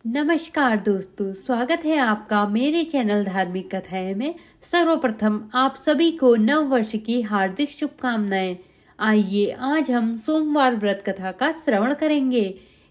नमस्कार दोस्तों, स्वागत है आपका मेरे चैनल धार्मिक कथाएं में। सर्वप्रथम आप सभी को नव वर्ष की हार्दिक शुभकामनाएं। आइए आज हम सोमवार व्रत कथा का श्रवण करेंगे।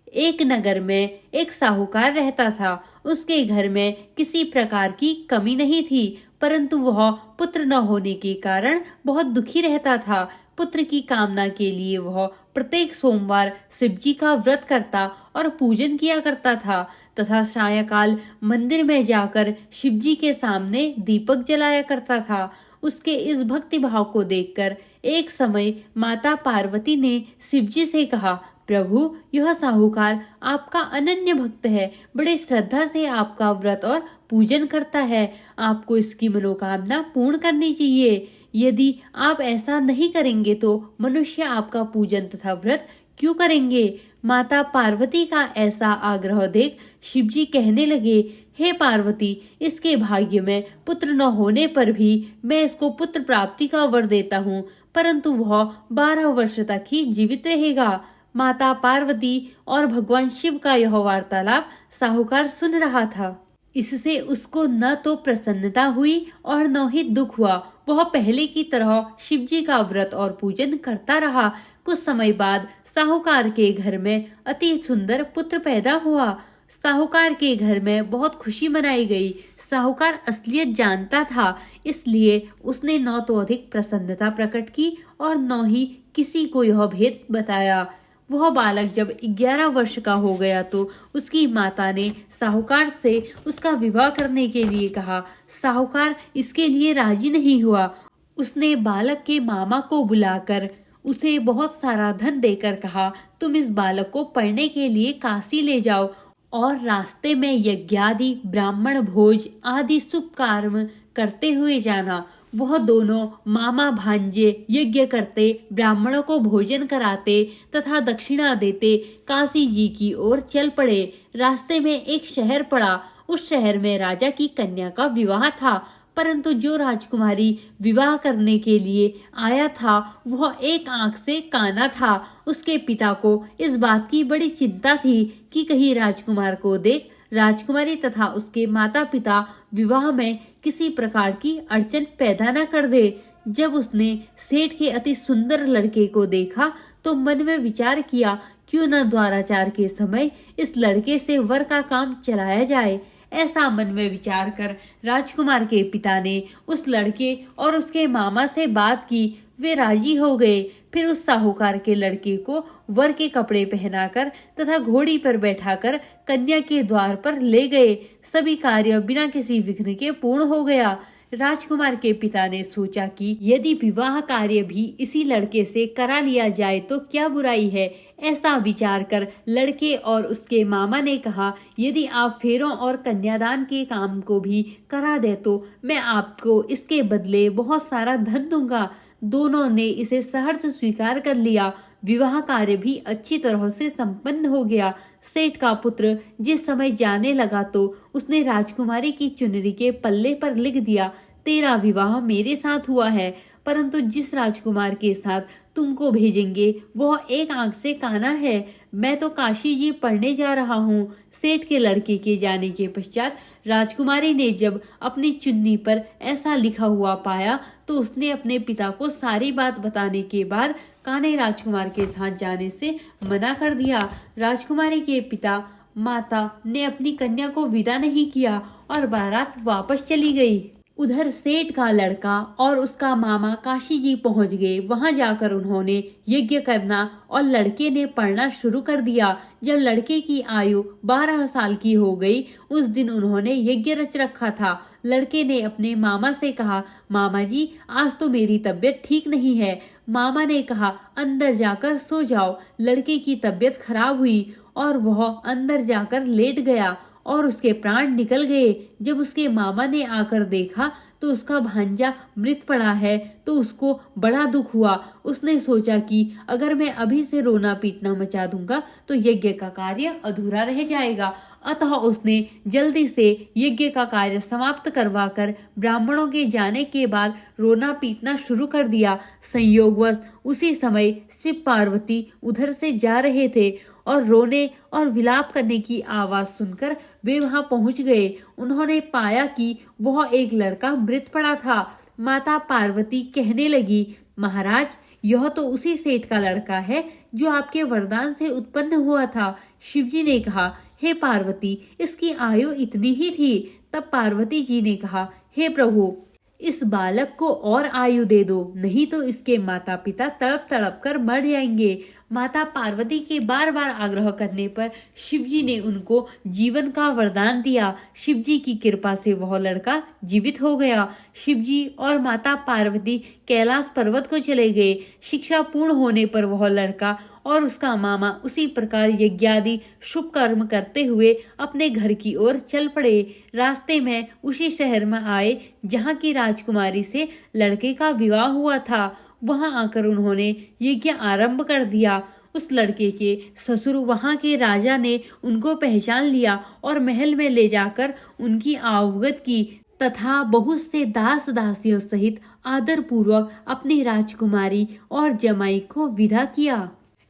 एक नगर में एक साहूकार रहता था। उसके घर में किसी प्रकार की कमी नहीं थी, परंतु वह पुत्र न होने के कारण बहुत दुखी रहता था। पुत्र की कामना के लिए वह प्रत्येक सोमवार शिव जी का व्रत करता और पूजन किया करता था तथा सायंकाल मंदिर में जाकर शिव जी के सामने दीपक जलाया करता था। उसके इस भक्ति भाव को देखकर एक समय माता पार्वती ने शिव जी से कहा, प्रभु, यह साहूकार आपका अनन्य भक्त है, बड़े श्रद्धा से आपका व्रत और पूजन करता है। आपको इसकी मनोकामना पूर्ण करनी चाहिए। यदि आप ऐसा नहीं करेंगे तो मनुष्य आपका पूजन तथा व्रत क्यों करेंगे। माता पार्वती का ऐसा आग्रह देख शिवजी कहने लगे, हे पार्वती, इसके भाग्य में पुत्र न होने पर भी मैं इसको पुत्र प्राप्ति का वर देता हूँ, परंतु वह 12 वर्ष तक ही जीवित रहेगा। माता पार्वती और भगवान शिव का यह वार्तालाप साहूकार सुन रहा था। इससे उसको न तो प्रसन्नता हुई और न ही दुख हुआ। वह पहले की तरह शिव जी का व्रत और पूजन करता रहा। कुछ समय बाद साहूकार के घर में अति सुंदर पुत्र पैदा हुआ। साहूकार के घर में बहुत खुशी मनाई गई। साहूकार असलियत जानता था, इसलिए उसने न तो अधिक प्रसन्नता प्रकट की और न ही किसी को यह भेद बताया। वह बालक जब 11 वर्ष का हो गया तो उसकी माता ने साहूकार से उसका विवाह करने के लिए कहा। साहूकार इसके लिए राजी नहीं हुआ। उसने बालक के मामा को बुलाकर उसे बहुत सारा धन देकर कहा, तुम इस बालक को पढ़ने के लिए काशी ले जाओ और रास्ते में यज्ञादि, ब्राह्मण भोज आदि शुभ कर्म करते हुए जाना। वह दोनों मामा भांजे यज्ञ करते, ब्राह्मणों को भोजन कराते तथा दक्षिणा देते काशी जी की ओर चल पड़े। रास्ते में एक शहर पड़ा। उस शहर में राजा की कन्या का विवाह था, परंतु जो राजकुमारी विवाह करने के लिए आया था वह एक आंख से काना था। उसके पिता को इस बात की बड़ी चिंता थी कि कहीं राजकुमार को देख राजकुमारी तथा उसके माता पिता विवाह में किसी प्रकार की अड़चन पैदा न कर दे। जब उसने सेठ के अति सुंदर लड़के को देखा तो मन में विचार किया, क्यों न द्वाराचार के समय इस लड़के से वर का काम चलाया जाए। ऐसा मन में विचार कर राजकुमार के पिता ने उस लड़के और उसके मामा से बात की। वे राजी हो गए। फिर उस साहूकार के लड़के को वर के कपड़े पहनाकर तथा घोड़ी पर बैठाकर कन्या के द्वार पर ले गए। सभी कार्य बिना किसी विघ्न के पूर्ण हो गया। राजकुमार के पिता ने सोचा कि यदि विवाह कार्य भी इसी लड़के से करा लिया जाए तो क्या बुराई है। ऐसा विचार कर लड़के और उसके मामा ने कहा, यदि आप फेरों और कन्यादान के काम को भी करा दे तो मैं आपको इसके बदले बहुत सारा धन दूंगा। दोनों ने इसे सहर्ष स्वीकार कर लिया। विवाह कार्य भी अच्छी तरह से संपन्न हो गया। सेठ का पुत्र जिस समय जाने लगा तो उसने राजकुमारी की चुनरी के पल्ले पर लिख दिया, तेरा विवाह मेरे साथ हुआ है, परंतु जिस राजकुमार के साथ तुमको भेजेंगे वह एक आंख से काना है। मैं तो काशी जी पढ़ने जा रहा हूँ। सेठ के लड़के के जाने के पश्चात राजकुमारी ने जब अपनी चुन्नी पर ऐसा लिखा हुआ पाया तो उसने अपने पिता को सारी बात बताने के बाद कान्हे राजकुमार के साथ जाने से मना कर दिया। राजकुमारी के पिता माता ने अपनी कन्या को विदा नहीं किया और बारात वापस चली गई। उधर सेठ का लड़का और उसका मामा काशी जी पहुंच गए। वहां जाकर उन्होंने यज्ञ करना और लड़के ने पढ़ना शुरू कर दिया। जब लड़के की आयु 12 साल की हो गई, उस दिन उन्होंने यज्ञ रच रखा था। लड़के ने अपने मामा से कहा, मामा जी, आज तो मेरी तबीयत ठीक नहीं है। मामा ने कहा, अंदर जाकर सो जाओ। लड़के की तबीयत खराब हुई और वह अंदर जाकर लेट गया और उसके प्राण निकल गए। जब उसके मामा ने आकर देखा तो उसका भांजा मृत पड़ा है तो उसको बड़ा दुख हुआ। उसने सोचा कि अगर मैं अभी से रोना पीटना मचा दूंगा तो यज्ञ का कार्य अधूरा रह जाएगा। अतः उसने जल्दी से यज्ञ का कार्य समाप्त करवाकर ब्राह्मणों के जाने के बाद रोना पीटना शुरू कर दिया। संयोगवश उसी समय शिव पार्वती उधर से जा रहे थे और रोने और विलाप करने की आवाज सुनकर वे वहां पहुंच गए। उन्होंने पाया कि वह एक लड़का मृत पड़ा था। माता पार्वती कहने लगी, महाराज, यह तो उसी सेठ का लड़का है जो आपके वरदान से उत्पन्न हुआ था। शिवजी ने कहा, हे पार्वती, इसकी आयु इतनी ही थी। तब पार्वती जी ने कहा, हे प्रभु, इस बालक को और आयु दे दो, नहीं तो इसके माता पिता तड़प तड़प कर मर जाएंगे। माता पार्वती के बार बार आग्रह करने पर शिवजी ने उनको जीवन का वरदान दिया। शिवजी की कृपा से वह लड़का जीवित हो गया। शिवजी और माता पार्वती कैलाश पर्वत को चले गए। शिक्षा पूर्ण होने पर वह लड़का और उसका मामा उसी प्रकार यज्ञादि शुभ कर्म करते हुए अपने घर की ओर चल पड़े। रास्ते में उसी शहर में आए जहाँ की राजकुमारी से लड़के का विवाह हुआ था। वहां आकर उन्होंने यज्ञ आरंभ कर दिया। उस लड़के के ससुर वहां के राजा ने उनको पहचान लिया और महल में ले जाकर उनकी आवभगत की तथा बहुत से दास दासियों सहित आदर पूर्वक अपनी राजकुमारी और जमाई को विदा किया।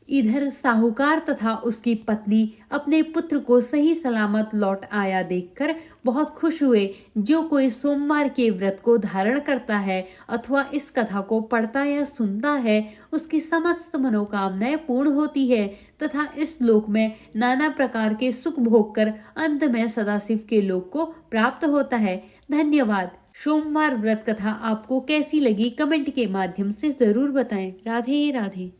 इधर साहूकार तथा उसकी पत्नी अपने पुत्र को सही सलामत लौट आया देखकर बहुत खुश हुए। जो कोई सोमवार के व्रत को धारण करता है अथवा इस कथा को पढ़ता या सुनता है, उसकी समस्त मनोकामनाएं पूर्ण होती है तथा इस लोक में नाना प्रकार के सुख भोग कर अंत में सदाशिव के लोक को प्राप्त होता है। धन्यवाद। सोमवार व्रत कथा आपको कैसी लगी कमेंट के माध्यम से जरूर बताएं। राधे राधे।